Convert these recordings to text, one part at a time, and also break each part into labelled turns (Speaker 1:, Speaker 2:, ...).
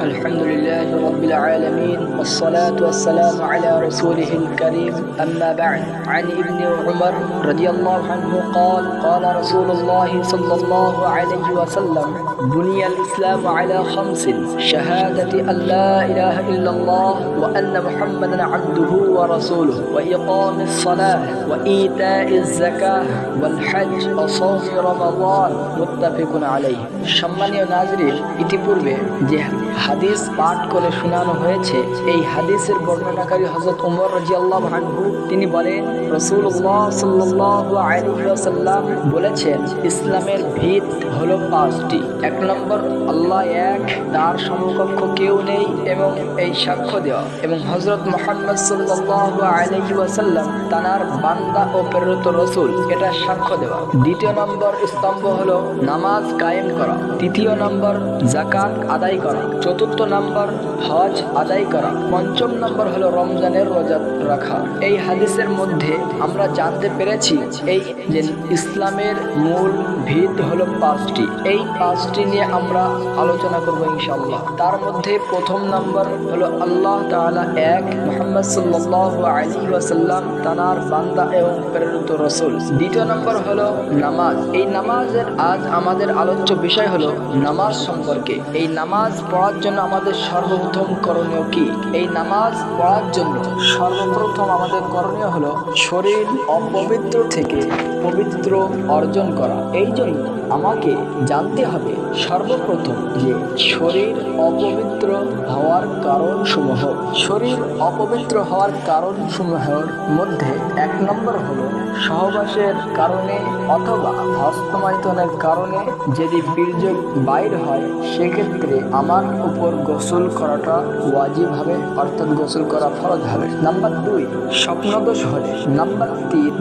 Speaker 1: الحمد لله رب العالمين والصلاة والسلام على رسوله الكريم أما بعد عن ابن عمر رضي الله عنه قال قال رسول الله صلى الله عليه وسلم بني الإسلام على خمس شهادة أن لا إله إلا الله وأن محمدا عبده ورسوله وإقام الصلاة وإيتاء الزكاة والحج وصوم رمضان متفق عليه সম্মানীয় নাজরিন ইতিপূর্বে যে হাদিস পাঠ করে শোনানো হয়েছে এই হাদিসের বর্ণনাকারী হযরত ওমর রাদিয়াল্লাহু আনহু তিনি বলেন রাসূলুল্লাহ সাল্লাল্লাহু আলাইহি ওয়াসাল্লাম বলেছেন ইসলামের ভিত হলো পাঁচটি। এক নম্বর আল্লাহ এক, তার সমকক্ষ কেউ নেই এবং এই সাক্ষ্য দেওয়া এবং হযরত মুহাম্মদ সাল্লাল্লাহু আলাইহি ওয়াসাল্লাম তার বান্দা ও প্রেরিত রাসূল এটা সাক্ষ্য দেওয়া। দ্বিতীয় নম্বর স্তম্ভ হলো নামাজ কায়েম করা। তৃতীয় নম্বর যাকাত আদায় করা। চতুর্থ নম্বর হজ আদায় করা। পঞ্চম নম্বর হলো রমজানের রোজা রাখা। এই হাদিসের মধ্যে আমরা জানতে পেরেছি এই যে ইসলামের মূল ভিত হলো পাঁচটি। এই পাঁচটি নিয়ে আমরা আলোচনা করব ইনশাআল্লাহ। তার মধ্যে প্রথম নম্বর হলো আল্লাহ তাআলা এক, মুহাম্মদ সাল্লাল্লাহু আলাইহি ওয়াসাল্লাম তার বান্দা এবং প্রেরিত রাসূল। দ্বিতীয় নম্বর হলো নামাজ। এই নামাজের আজ আমাদের আলোচ্য বিষয় হলো নামাজ সম্পর্কে। এই নামাজ পড়ার জন্য আমাদের সর্বপ্রথম করণীয় কি? এই নামাজ পড়ার জন্য সর্বপ্রথম আমাদের করণীয় হলো শরীর অপবিত্র থেকে পবিত্র অর্জন করা। এই জন্য আমাকে জানতে হবে সর্বপ্রথম যে শরীর অপবিত্র হওয়ার কারণসমূহ। শরীর অপবিত্র হওয়ার কারণসমূহের মধ্যে এক নম্বর হলো সহবাসের কারণে অথবা হস্তমৈথুনের কারণে যদি বীর্য বাইর হয় সেক্ষেত্রে আমার উপর গোসল করাটা ওয়াজিব হবে, অর্থাৎ গোসল করা ফরজ হবে। নাম্বার দুই স্বপ্নদোষ হলে।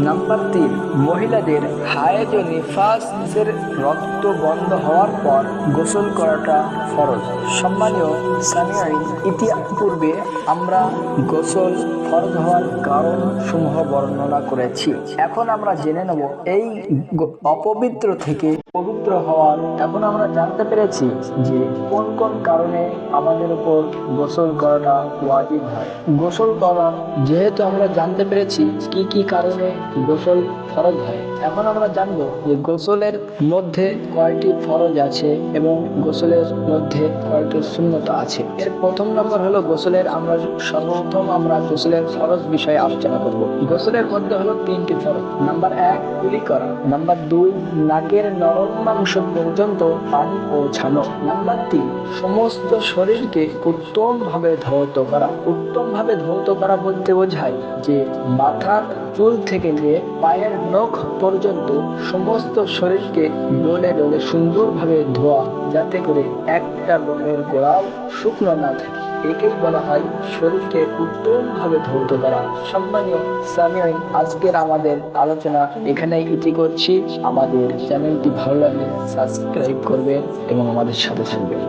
Speaker 1: নাম্বার তিন মহিলাদের হায়েজ ও নিফাসের রক্ত বন্ধ হওয়ার পর গোসল করাটা ফরজ। সম্মানীয় সামিঈন, ইতিপূর্বে আমরা গোসল ফরজ হওয়ার কারণ সমূহ বর্ণনা করেছি। এখন আমরা জেনে নেব এই অপবিত্র থেকে পবিত্র হওয়ার। এখন আমরা জানতে পেরেছি যে কোন কোন কারণে আমাদের উপর গোসল করাটা ওয়াজিব হয়। গোসল করা যেহেতু আমরা জানতে পেরেছি কি কি কারণে গোসল ফরজ হয়, এখন আমরা জানবো যে গোসলের মধ্যে কয়টি ফরজ আছে এবং গোসলের মধ্যে কয়টি সুন্নত আছে। এর প্রথম নম্বর হলো গোসলের সর্বপ্রথম আমরা গোসলের ফরজ বিষয়ে আলোচনা করব। গোসলের মধ্যে হলো তিনটি ফরজ। নাম্বার এক কুলি করা। নাম্বার দুই নাকের নরম মাংস পর্যন্ত পানি পৌঁছানো। নাম্বার তিন সমস্ত শরীরকে উত্তম ভাবে ধৌত করা। উত্তম ভাবে ধৌত করা বলতে বোঝায় যে মাথার চুল থেকে নিয়ে পায়ের নখ পর্যন্ত সমস্ত শরীরকে ডলে ডলে সুন্দরভাবে ধোয়া, যাতে করে একটা লোমের গোড়াও শুকনো না থাকে। একেই বলা হয় শরীরকে উত্তম ভাবে ধৌত করা। সম্মানীয় সামিঈন, আজকের আমাদের আলোচনা এখানেই ইতি করছি। আমাদের চ্যানেলটি ভালো লাগলে সাবস্ক্রাইব করবেন এবং আমাদের সাথে থাকবেন।